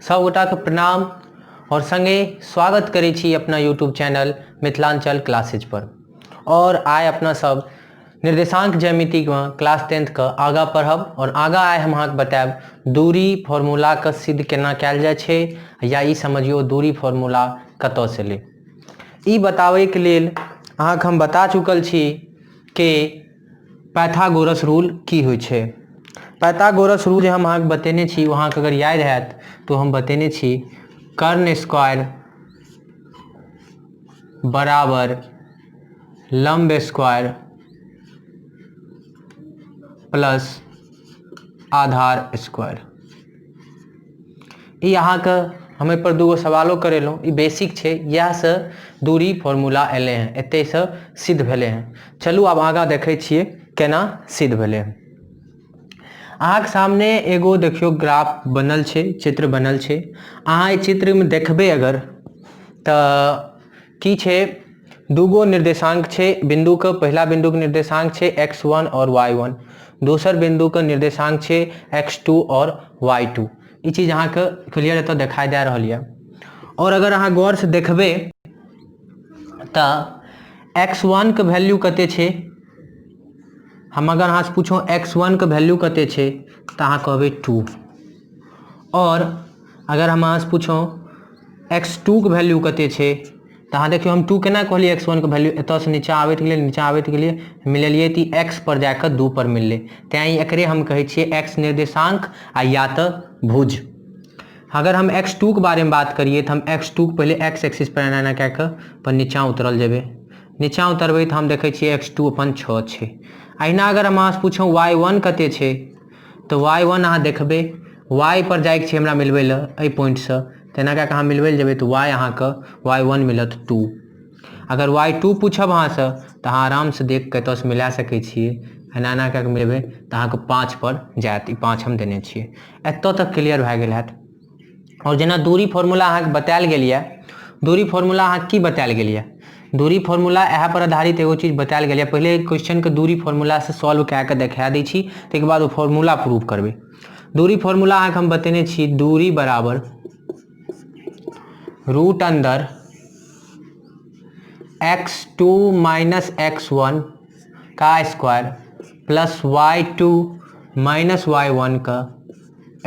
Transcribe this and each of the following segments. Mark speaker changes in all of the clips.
Speaker 1: सब गोटाके प्रणाम और संगे स्वागत करै छी अपना यूट्यूब चैनल मिथिलांचल क्लासेज पर। और आइ अपना सब निर्देशांक ज्यामिति में क्लास 10th के आगा पढ़ब और आगा आइ हम अहाँके बतायब दूरी फॉर्मूला के सिद्ध केना कैल जाय छै या ई समझियो दूरी फॉर्मूला कतौ से ले। ई बतावे के लेल अहाँके हम बता चुकल छी कि पाइथागोरस रूल की होइ छै। पाइथागोरस रूल जे हम अहाँके बतेने छी अहाँके अगर याद हैत तो हम बतेने छी कर्ण स्क्वायर बराबर लंब स्क्वायर प्लस आधार स्क्वायर। ई अहाँके हमें पर दूगो सवालों करेलहुँ, ई बेसिक छै, यह से दूरी फॉर्मूला एले हैं, एते से सिद्ध भेले हैं। चलू आब आगा देखे छिए केना सिद्ध भेले हैं। अहाँके सामने एगो देखियो ग्राफ बनल छै, चित्र बनल छै। अहाँ ई चित्र में देखबे अगर तऽ की छै, दूगो निर्देशांक छै। बिंदु के पहला बिंदु के निर्देशांक छै x1 और y1, दोसर बिंदु के निर्देशांक छै x2 और y2। ई चीज अहाँके क्लियर एतऽ दिखाई दे रहल यऽ। और अगर अहाँ गौर से देखबे तऽ x1 के वैल्यू कते छै, हम अगर अहाँ से पूछो x1 के वैल्यू कते छै तऽ अहाँ कहबै 2। और अगर हम अहाँ से पूछो x2 के वैल्यू कते छै तऽ अहाँ देखियो हम 2 केना कहलिए x1 के वैल्यू, एतऽ से नीचा आबैत गेलिए मिलेलिए तऽ x पर जाकर 2 पर मिलले, तैं एकरे हम कहै छिए x निर्देशांक आ या तऽ भुज। अगर हम x2 के बारे में बात करिए तो हम x2 के पहले x एक्सिस पर एना कह के पर नीचा उतरल जेबे, नीचा उतरबे तो हम देखे छिए x2 अपन 6 छै। अहिना अगर हम अहाँ से पूछो y1 कते छै तो y1 अहाँ देखबे y पर जाए के छै हमरा मिलबे ल एई पॉइंट से, तेना कह के अहाँ मिलबे ल जेबे तो y अहाँ के y1 मिलत 2। अगर y2 पूछब अहाँ से तो अहाँ आराम से देख के तो से मिला सके छिए, एना एना कह के मिलबे तो अहाँ के 5 पर जात। ई 5 हम देने छिए। एतऽ तक क्लियर भए गेल हैत। और जेना दूरी फॉर्मूला अहाँके बतायल गेल यऽ, दूरी फॉर्मूला अहाँके की बतायल गेल यऽ, दूरी फॉर्मूला एह पर आधारित एगो चीज बतायल गेल यऽ। पहले क्वेश्चन के दूरी फॉर्मूला से सॉल्व कए के देखा दै छी, तै के बाद वो फॉर्मूला प्रूव करबे। दूरी फॉर्मूला अहाँके हम बतेने छी, दूरी बराबर रूट अंदर x2 माइनस x1 का square plus y2 minus y1 का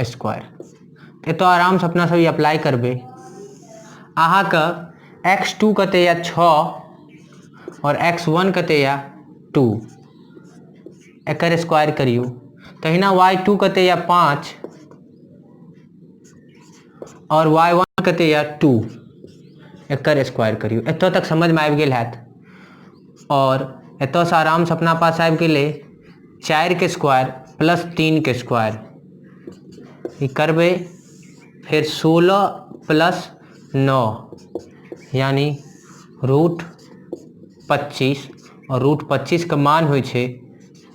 Speaker 1: स्क्वायर। एतो आराम से अपना सब अप्लाई करबे। अहाँ का x2 कते या 6 और x1 कते या 2, एकर स्क्वायर करियो। तहिना y2 कते या 5 और y1 कते या 2, एकर स्क्वायर करियो। एतो तक समझ में आबि गेल हैत। और एतो से आराम से अपना पास आबि गेले 4 के स्क्वायर प्लस 3 के स्क्वायर, ई करबे फिर 16 प्लस 9 यानी रूट 25, और रूट 25 का मान होइ छै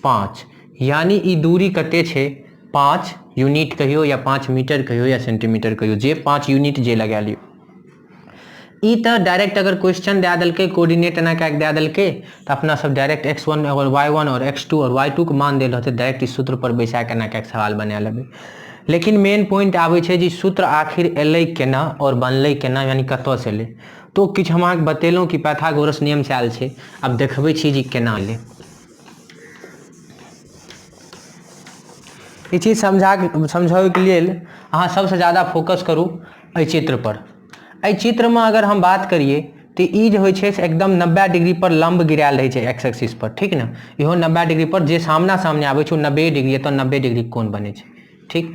Speaker 1: 5, यानी ई दूरी कते छै 5 यूनिट कहियो या 5 मीटर कहियो या सेंटीमीटर कहियो, जे 5 यूनिट जे लगा लियो। ई तो डायरेक्ट अगर क्वेश्चन दे देलके कोऑर्डिनेट एना कए के दे देलके तो अपना सब डायरेक्ट x1 और y1 और x2 और y2 के मान देल रहते, डायरेक्ट इस सूत्र पर बैसा के एना कए के सवाल बना लेबे। लेकिन मेन पॉइंट आवे छै जे सूत्र आखिर एलै केना और बनलै केना, यानी कतौ से एलै। तो किछ हम अहाँके बतेलहुँ कि पाइथागोरस नियम से आयल छै। अब देखबै छी जे केना एलै। ई चीज समझावे के लिए अहाँ सबसे ज्यादा फोकस करू एहि चित्र पर। एहि चित्र में अगर हम बात करिए तो ई जे होइ छै से एकदम 90 डिग्री पर लंब गिरायल रहे छै एक्स एक्सिस पर, ठीक ना। इहो 90 डिग्री पर जे सामना सामने आवे छै 90 डिग्री, तो 90 डिग्री कोण बने छै, ठीक।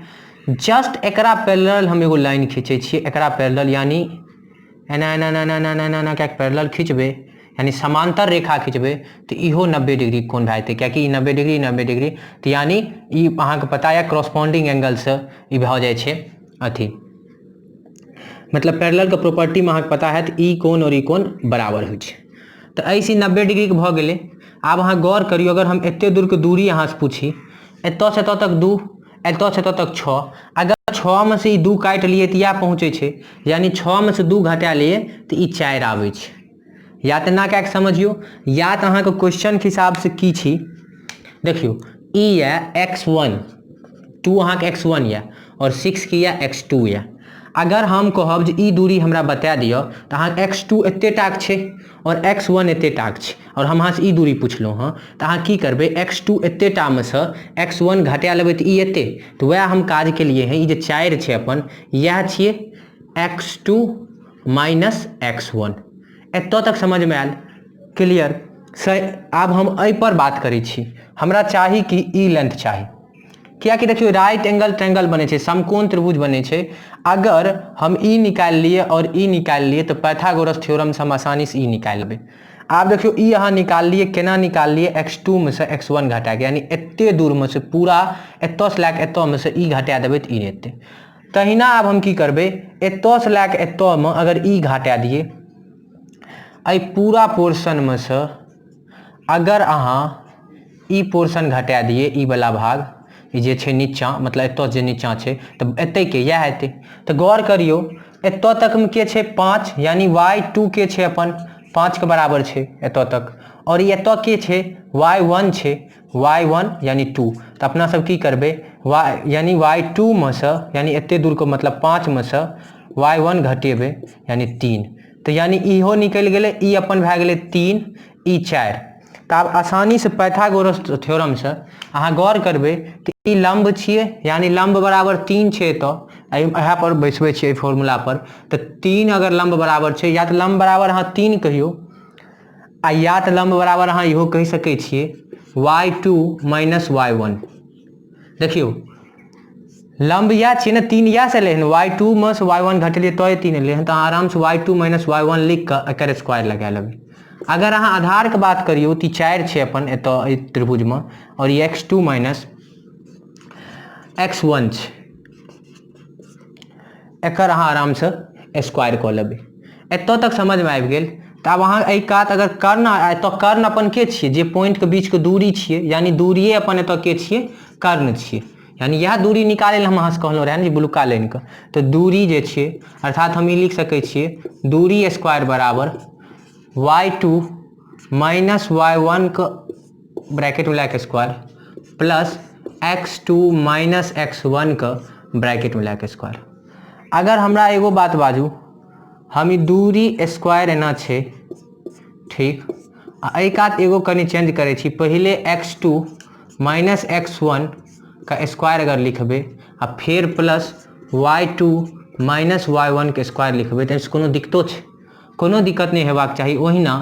Speaker 1: जस्ट एकरा पैरेलल हम एगो लाइन खींचे छिए, एकरा पैरेलल यानी एना एना एना एना एना एना क्या पैरेलल खींचबे यानी समांतर रेखा खींचबे तो इहो 90 डिग्री कोण भए जेतै, कियाकि 90 डिग्री तो यानी ई अहाँके पता है क्रॉसपॉन्डिंग एंगल से ई भए जाए छै अथी, मतलब पैरेलल के प्रॉपर्टी में अहाँके पता है ई कोण और ई कोण बराबर होइ छै। तो ऐसे 90 डिग्री के भए गेलै। आब अहाँ गौर करियो, अगर हम एते दूर के दूरी अहाँ से पूछी, एतऽ से एतऽ तक 2, एतऽ से एतऽ तक 6, अगर 6 में से ई 2 काटि लिए तो या पहुँचे छै, यानी 6 में से 2 घटा लिए तो ई 4 आबै छै। या तो ना कए के समझियो, या तो अहाँके क्वेश्चन के हिसाब से की छी देखियो, ई या x1 2 अहाँके x1 या और 6 की या x2 या। अगर हम कहब जे ई दूरी हमरा बता दिअ तऽ अहाँ x2 एते टाक छै और x1 एते टाक छै और हम अहाँ से ई दूरी पुछलहुँ हँ तऽ अहाँ की करबै x2 एते टा में से x1 घटा लेबै तऽ ई एते तऽ वएह हम काज केलिए हैं। ई जे 4 छै अपन यह छिए x2 माइनस x1। एतऽ तक समझ में आयल? क्लियर? आब हम एहि पर बात करै छी। हमरा चाही कि ई लेंथ चाही, कियाकि देखियो राइट एंगल ट्रायंगल बने छै, समकोण त्रिभुज बने छै। अगर हम ई निकालि लिए और ई निकालि लिए तो पाइथागोरस थ्योरम से हम आसानी से ई निकालि लेबै। आब देखियो ई अहाँ निकाललिए, केना निकाललिए? x2 में से x1 घटा के, यानी एते दूर में से पूरा एतऽ से लैके एतऽ में से ई घटा देबै तऽ ई एतै। तहिना आब हम की करबै? एतऽ से लैके एतऽ में अगर ई घटा दिए, एहि पूरा पोर्शन में से अगर अहाँ ई पोर्शन घटा दिए, ई वाला भाग ई जे छै नीचा, मतलब एतऽ जे नीचा छै तऽ एतै के इएह हेतै। तऽ गौर करियौ एतऽ तक में के छै 5, यानी y2 के छै अपन 5 के बराबर छै एतऽ तक, और ये एतऽ के छै y1 छै, y1 यानी 2। तऽ अपना सब की करबै? यानी y2 में से, यानी एते दूर को मतलब 5 में से y1 घटेबै यानी 3। तो यानी इहो निकलि गेलै, ई अपन भए गेलै 3, ई 4। तऽ आब आसानी से पाइथागोरस थ्योरम से अहाँ गौर करबै कि ई लंब छिए, यानी लंब बराबर 3 छै एतऽ। इएह पर बैसबै छियै फॉर्मूला पर। तऽ 3 अगर लंब बराबर छै, या तऽ लंब बराबर अहाँ 3 कहियो, आ या तऽ लंब बराबर अहाँ इहो कहि सकै छियै y2 माइनस y1। देखियो लंब या छिए ना, 3 या से लेहन y2 में से y1 घटेलिए तो 3 एलै हन, तऽ आराम से y2 माइनस y1 लिख के एकर स्क्वायर लगा लेबै। अगर अहाँ आधार के बात करियो तो 4 छै अपन एतऽ त्रिभुज में, और ये x2 माइनस x1 छै, एकर अहाँ आराम से स्क्वायर कऽ लेबै। एतऽ तक समझ में आबि गेल? तऽ आब अहाँ एहि कात अगर कर्ण, एतऽ कर्ण अपन के छिए? जे पॉइंट के बीच के दूरी छिए, यानी दूरिये अपन एतऽ के छिए? कर्ण छिए। यानी यह दूरी निकालै लेल हम अहाँ से कहलहुँ रहे ने बुलुका लाइन के, तऽ दूरी जे छिए, अर्थात हम ई लिख सकै छिए दूरी स्क्वायर बराबर y2 माइनस y1 के ब्रैकेट में लाके square plus x2 minus x1 के ब्रैकेट में लाके स्क्वायर। अगर हमरा एगो बात बाजू, हम ई दूरी स्क्वायर एना छै ठीक, आ एहि कात एगो कनि चेंज करै छी, पहिले x2 माइनस x1 का स्क्वायर अगर लिखबै आ फिर प्लस y2 माइनस y1 के स्क्वायर लिखबै तऽ कोनो दिक्कतो छै? कोनो दिक्कत नहीं हेबाक चाही। ओहिना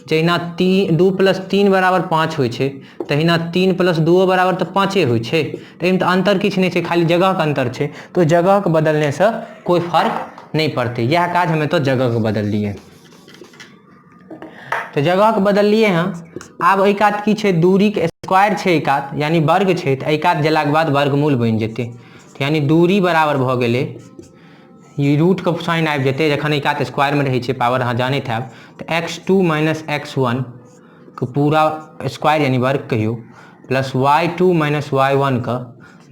Speaker 1: जहिना 2 प्लस 3 बराबर 5 होइ छै, तहिना 3 प्लस 2 बराबर तऽ 5 होइ छै। तऽ एहिमे तऽ अंतर किछु नहीं छै, खाली जगह के अंतर छै। तो जगह के बदलने से कोई फर्क नहीं पड़ते। यह काज हम तो जगह के बदल लिए, तो जगह के बदललिए हैं। आब एहि कात की छै? दूरी के स्क्वायर छै एहि कात, यानी वर्ग छै, तऽ एहि कात जेलाके बाद वर्गमूल बनि जेतै। यानी दूरी बराबर भऽ गेलै, ई रूट के साइन आबि जेतै जखन एहि कात स्क्वायर में रहै छै, पावर अहाँ जानैत हैब। तऽ x2 माइनस x1 के पूरा स्क्वायर यानी वर्ग कहियो, प्लस y2 माइनस y1 का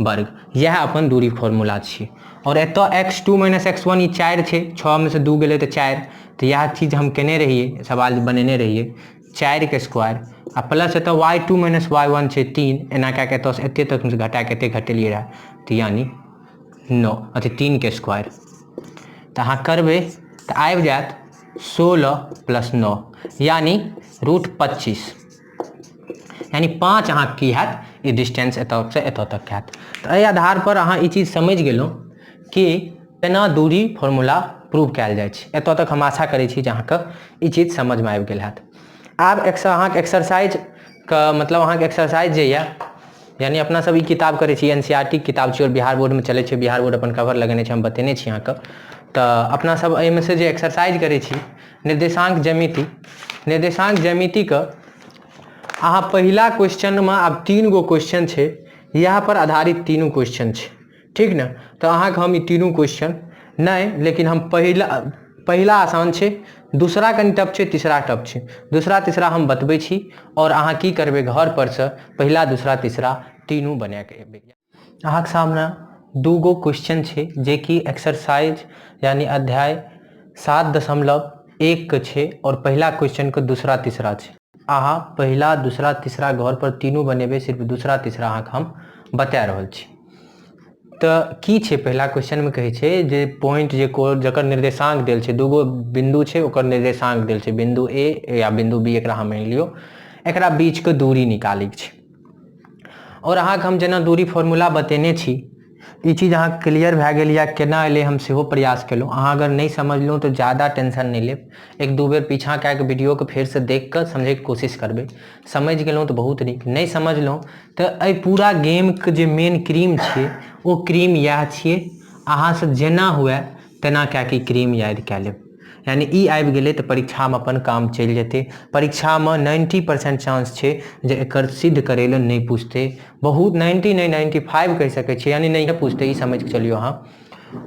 Speaker 1: वर्ग, यह अपन दूरी फॉर्मूला छिए। और एतऽ x2 माइनस x1 ई 4 छै, 6 में से 2 गेलै तऽ 4। तो यह चीज हम केने रहिए, सवाल बनेने रहिए 4 के स्क्वायर, आ प्लस एतऽ y2 माइनस y1 छै 3, एना कए के एतऽ से एते तक घटा के एते घटेलिए रहे, तो यानी 9 अथी 3 के स्क्वायर। तो अहाँ करबै तऽ आबि जायत 16 प्लस 9 यानी रूट 25, यानी 5 अहाँ की हैत? ई डिस्टेंस एतऽ से एतऽ तक हैत। तऽ एहि आधार पर अहाँ ई चीज समझि गेलहुँ कि केना दूरी फॉर्मूला प्रूव कयल जाइ छै। एतऽ तक हम आशा करै छी जे अहाँके ई चीज समझ में आबि गेल हैत। आब अहाँके एक्सरसाइज के मतलब अहाँके एक्सरसाइज जे यऽ, यानी अपना सब ई किताब करै छी, NCERT किताब छै और बिहार बोर्ड में चलै छै, बिहार बोर्ड अपन कवर लगेने छै, हम बतेने छी अहाँके। तऽ अपना सब एहिमे से जे एक्सरसाइज करै छी निर्देशांक ज्यामिति, निर्देशांक ज्यामिति के अहाँ पहिला क्वेश्चन में आब 3 गो क्वेश्चन छै, यहाँ पर आधारित तीनों क्वेश्चन छै ठीक ने। तो अहाँके हम ई तीनों क्वेश्चन नहीं, लेकिन हम पहिला आसान छै, दूसरा कनि टफ छै, तीसरा टफ छै। दूसरा तीसरा हम बतबै छी और अहाँ की करबै घर पर से पहिला दूसरा तीसरा तीनों बना के एबै। अहाँके सामने 2 गो क्वेश्चन छै जे कि एक्सरसाइज यानी अध्याय 7.1 के छै, और पहिला क्वेश्चन के दूसरा तीसरा छै। अहाँ पहिला दूसरा तीसरा घर पर तीनों बनेबै, सिर्फ दूसरा तीसरा अहाँके हम बता रहल छी। तो की छै पहिला क्वेश्चन में कहै छै जे पॉइंट जे जकर निर्देशांक देल छै, दूगो बिंदु छै ओकर निर्देशांक देल छै, बिंदु ए या बिंदु बी एकरा हम मान लियो, एकरा बीच के दूरी निकालै छै। और अहाँ के हम जेना दूरी फॉर्मूला बतेने छी ई चीज अहाँ क्लियर भए गेल या केना एलै हम सेहो प्रयास केलहुँ। अहाँ अगर नहीं समझलहुँ तो ज़्यादा टेंशन नहीं लेब, एक दू बेर पीछा कए के वीडियो के फेर से देख के समझे के कोशिश करबै। समझ गेलहुँ तो बहुत नीक, नहीं समझलहुँ तो एहि पूरा गेम के जे मेन क्रीम छियै ओ क्रीम इएह छियै, अहाँ से जेना हुए तेना कए के क्रीम याद कए लेब। यानी ई आबि गेलै तऽ परीक्षा में अपन काम चलि जेतै। परीक्षा में 90% चांस छै जे एकर सिद्ध करे ले नहीं पूछते, बहुत 90 नहीं 95 कह सकै छियै, यानी नहीं पूछते, ई समझ के चलियो अहाँ।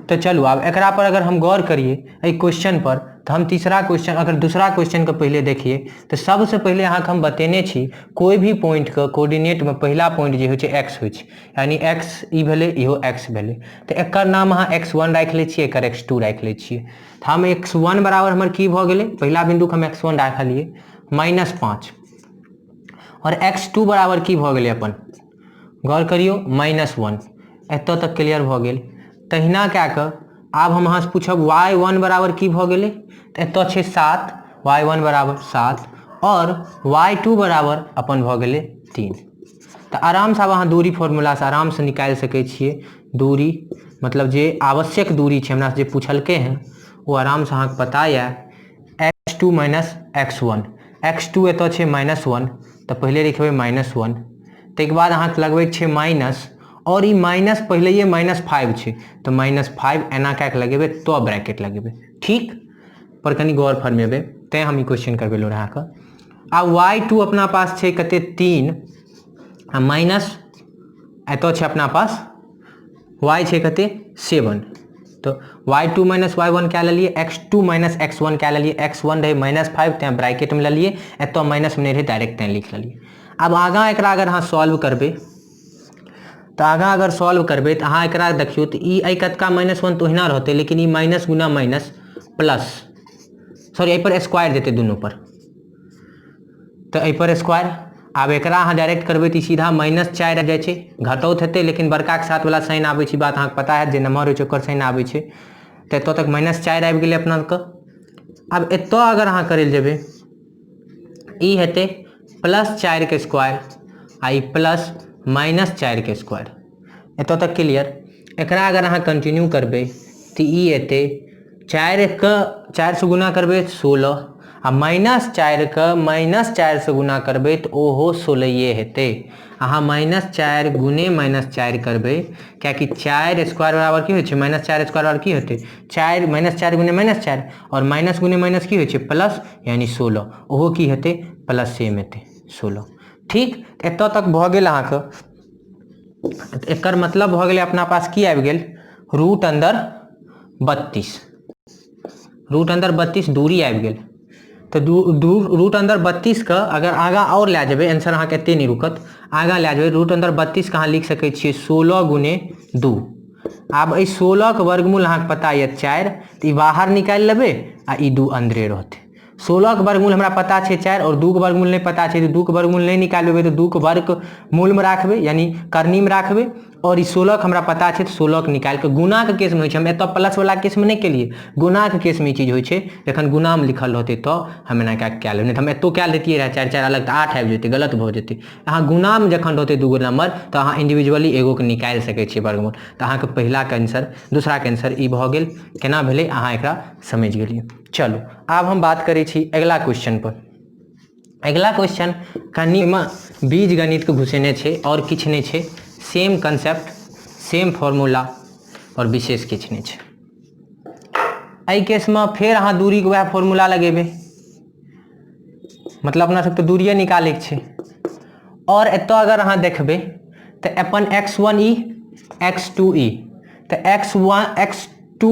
Speaker 1: तो चलू आब एकरा पर अगर हम गौर करिए एहि क्वेश्चन पर तो हम तीसरा क्वेश्चन, अगर दूसरा क्वेश्चन के पहले देखिए तो सबसे पहले अहाँ के हम बतेने छी कोई भी पॉइंट के कोऑर्डिनेट में पहला पॉइंट जे होइ छै x होइ छै, यानी x ई भेलै इहो x भेलै, तो एकर नाम अहाँ x1 राखि लै छियै, एकर x2 राखि लै छियै। तो हम x1 बराबर हमर की भऽ गेलै, पहिला बिंदु के हम x1 राखलिए -5, और x2 बराबर की भऽ गेलै अपन गौर करियो -1। एतऽ तक क्लियर भऽ गेल। तहिना कए कऽ आब हम अहाँ से पूछब y1 बराबर की भऽ गेलै, तऽ एतऽ छै 7, y1 बराबर 7 और y2 बराबर अपन भऽ गेलै 3। तऽ आराम से आब अहाँ दूरी फॉर्मूला से आराम से निकालि सकै छियै। दूरी मतलब जे आवश्यक दूरी छै हमरा से जे पूछलकै हैं वो आराम से अहाँके पता ये x2 - x1, x2 एतऽ छै -1 तऽ पहले लिखबै -1, ताहिके बाद अहाँके लगबैके छै माइनस, और ई माइनस पहले -5 छै तो -5 एना कए के लगेबै तो ब्रैकेट लगेबै, ठीक पर कनी गौर फरमेबै, तैं हम ई क्वेश्चन करबेलहुँ रहा के। आ y2 अपना पास छै कते 3 आ माइनस एतऽ छै अपना पास y छै कते 7, तो y2 - y1 कए लेलिए, x2 - x1 कए लेलिए, x1 रहे -5 तैं ब्रैकेट में लेलिए, एतऽ माइनस में नहीं रहे डायरेक्ट तैं लिख लेलिए। अब आगाँ एकरा अगर अहाँ सॉल्व करबै तो आगाँ अगर सॉल्व करबै तो अहाँ एकरा देखियो तो ई एहि कतका -1 तो ओहिना रहते, लेकिन ई माइनस गुना माइनस प्लस, सॉरी एहि पर स्क्वायर देते दुनू पर, तो एहि पर स्क्वायर। आब एकरा अहाँ डायरेक्ट करबै तो सीधा -4 आ जाइ छै, घटौत हेतै लेकिन बड़का के साथ वाला साइन आबै छै, बात अहाँके पता है, जे नम्बर होइ छै ओकर साइन आबै छै, तो एतऽ तक -4 आबि गेलै अपना के। अब एतऽ अगर अहाँ करै लए जेबै ई हेतै +4 के स्क्वायर आ ई +-4 के स्क्वायर, एतऽ तक क्लियर। एकरा अगर अहाँ कंटिन्यू करबै तो ई एतै 4 से गुना करबै 16 आ -4 के -4 से गुना करबै तो ओहो 16 हेतै। अहाँ -4 गुने -4 करबै, कियाकि 4 स्क्वायर बराबर की होइ छै -4 स्क्वायर बराबर की होतै 4, -4 गुने -4 और माइनस गुने माइनस की होइ छै प्लस, यानी 16, ओहो की हेतै प्लस सेम हेतै 16, ठीक। एतऽ तक भऽ गेल अहाँके, एकर मतलब भऽ गेलै अपना पास की आबि गेल √32, √32 दूरी आबि गेल। तो √32 के अगर आगाँ और लए जेबै, आंसर अहाँके एते नहीं रुकत, आगाँ लए जेबै √32 के अहाँ लिख सकै छियै 16 गुने 2। आब एहि 16 के वर्गमूल अहाँके पता ये 4, तो ई बाहर निकालि लेबै आ ई 2 अंदरे रहतै। 16 के वर्गमूल हमरा पता छै 4 और 2 के वर्गमूल नहीं पता छै, तो 2 के वर्गमूल नहीं निकालबै तो 2 के वर्गमूल में राखबै, यानी करनी में राखबै, और ई 16 के हमरा पता छै तो 16 के निकाल के गुना के केस में होइ छै, हम एतऽ प्लस वाला केस में नहीं केलिए, गुना के केस में ई चीज होइ छै, जखन गुना में लिखल रहतै तो हम एना कए लेबै, नहीं तो हम एतौ कए लेतियै रहे 4 अलग तो 8 आबि जेतै, गलत भऽ जेतै। अहाँ गुना में जखन रहतै दूगो नंबर तो अहाँ इंडिविजुअली एगो के निकालि सकै छियै वर्गमूल, तो अहाँके पहिला के आंसर, दूसरा के आंसर ई भऽ गेल। केना भेलै अहाँ एकरा समझ गेलिए। चलू आब हम बात करै छी अगला क्वेश्चन पर। अगला क्वेश्चन कनी में बीज गणित के घुसेने छै और किछु नहीं छै, सेम कंसेप्ट सेम फॉर्मूला और विशेष किछु नहीं छै। एहि केस में फेर अहाँ दूरी के वएह फॉर्मूला लगेबै, मतलब अपना सबके दूरिये निकालै के छै, और एतऽ अगर अहाँ देखबै तो अपन x1e x2e, तो x2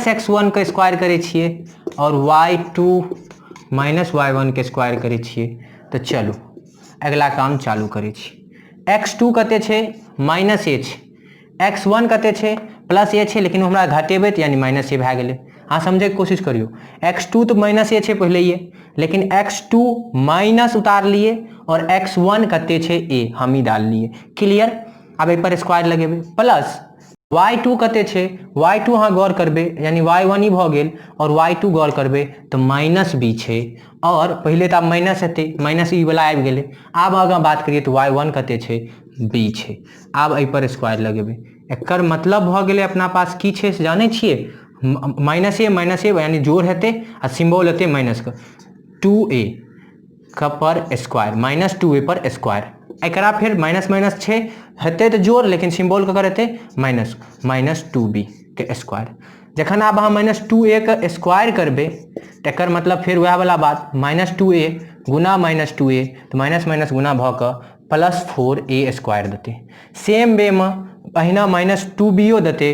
Speaker 1: - x1 के स्क्वायर करै छियै और y2 - y1 के स्क्वायर करै छियै। तो चलू अगला काम चालू करै छी। x2 कते छै -a छै, x1 कते छै +a छै, लेकिन हमरा घटेबै तो यानी -a भए गेलै। हाँ समझे के कोशिश करियो, x2 तो -a छै पहिलेये, लेकिन x2 माइनस उतार लिए और x1 कते छै a हम ही डाल लिए, क्लियर। आब एहि पर स्क्वायर लगेबै प्लस y2 कते छै y2 अहाँ गौर करबै यानी y1 ही भऽ गेल और y2 गौर करबै तऽ माइनस बी छै और पहिले तऽ आब माइनस हेतै माइनस ई वाला आबि गेलै आब आगाँ बात करिए तऽ y1 कते छै बी छै आब एहि पर स्क्वायर लगेबै एकर मतलब भऽ गेलै अपना पास की छै से जानै छियै माइनस ए यानी जोड़ हेतै आ सिम्बल हेतै माइनस के 2a का पर स्क्वायर माइनस 2a पर स्क्वायर एकरा फिर माइनस माइनस छै हेतै तऽ जोड़ लेकिन सिम्बल ककर हेतै माइनस माइनस 2b के स्क्वायर जखन आब अहाँ माइनस 2a के स्क्वायर करबै तऽ एकर मतलब फिर वएह वाला बात माइनस 2a गुना माइनस 2a तऽ माइनस माइनस गुना भऽ कऽ प्लस 4a स्क्वायर देतै सेम वे में अहिना माइनस 2b देतै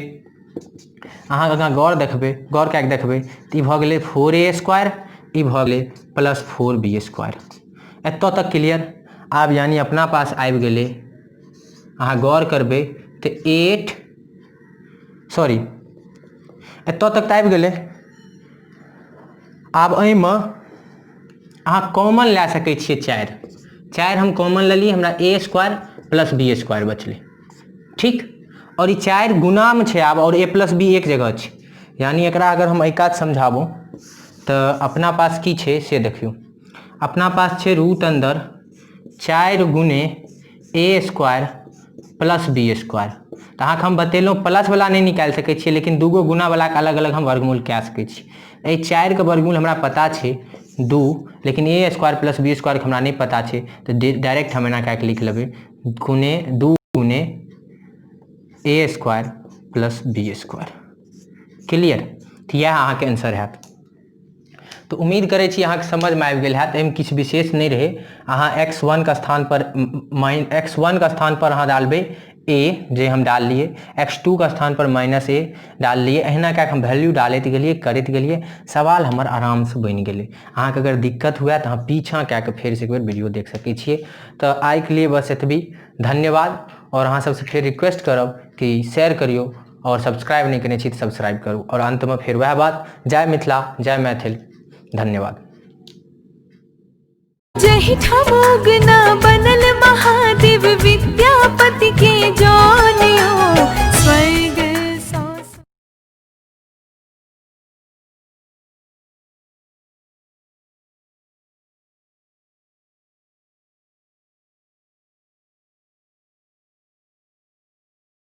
Speaker 1: अहाँ अगर गौर देखबै गौर कए के देखबै तऽ ई भऽ गेलै 4a स्क्वायर ई भऽ गेलै प्लस 4b स्क्वायर एतऽ तक क्लियर आब यानी अपना पास आबि गेलै अहाँ गौर करबै तऽ 8 सॉरी एतऽ तक तऽ आबि गेलै आब एहिमे अहाँ कॉमन लए सकै छियै 4 हम कॉमन लेलियै हमरा a square plus b square बचलै ठीक और ई 4 गुनामे छै आब और a प्लस b एक जगह छै यानी एकरा अगर हम एकाध समझाबू तऽ अपना पास की छै से देखियौ अपना पास छै रूट अंदर 4 गुने a square plus b square तऽ अहाँके हम बतेलहुँ प्लस वाला नहीं निकालि सकै छियै लेकिन दूगो गुना वाला के अलग अलग हम वर्गमूल कए सकै छी एहि 4 के वर्गमूल हमरा पता छै 2 लेकिन a square plus b square हमरा नहीं पता छै तऽ डायरेक्ट हम एना कए के लिख लेबै गुने 2 गुने a square plus b square clear तऽ यह अहाँके आंसर हैत तो उम्मीद करै छी अहाँके समझमे आबि गेल हैत एहिमे किछु विशेष नहीं रहे अहाँ x1 के स्थान पर अहाँ डालबै a जे हम डाललिए x2 के स्थान पर माइनस a डाललिए अहिना कए हम वैल्यू डालैत गेलिए करैत गेलिए सवाल हमर आराम से बनि गेलै अहाँके अगर दिक्कत हुए तऽ अहाँ पीछा कए के फेर से एक बेर वीडियो देख सकै छियै तऽ आइ के लिए बस एतबी धन्यवाद और अहाँ सबसे फेर रिक्वेस्ट करब कि शेयर करियो और सब्सक्राइब नहीं कने छी तऽ सब्सक्राइब करू और अंत में फिर वह बात जय मिथिला जय मैथिल धन्यवाद
Speaker 2: जहि ठमोगना बनल महादेव विद्यापति के जौनियो स्वर्ग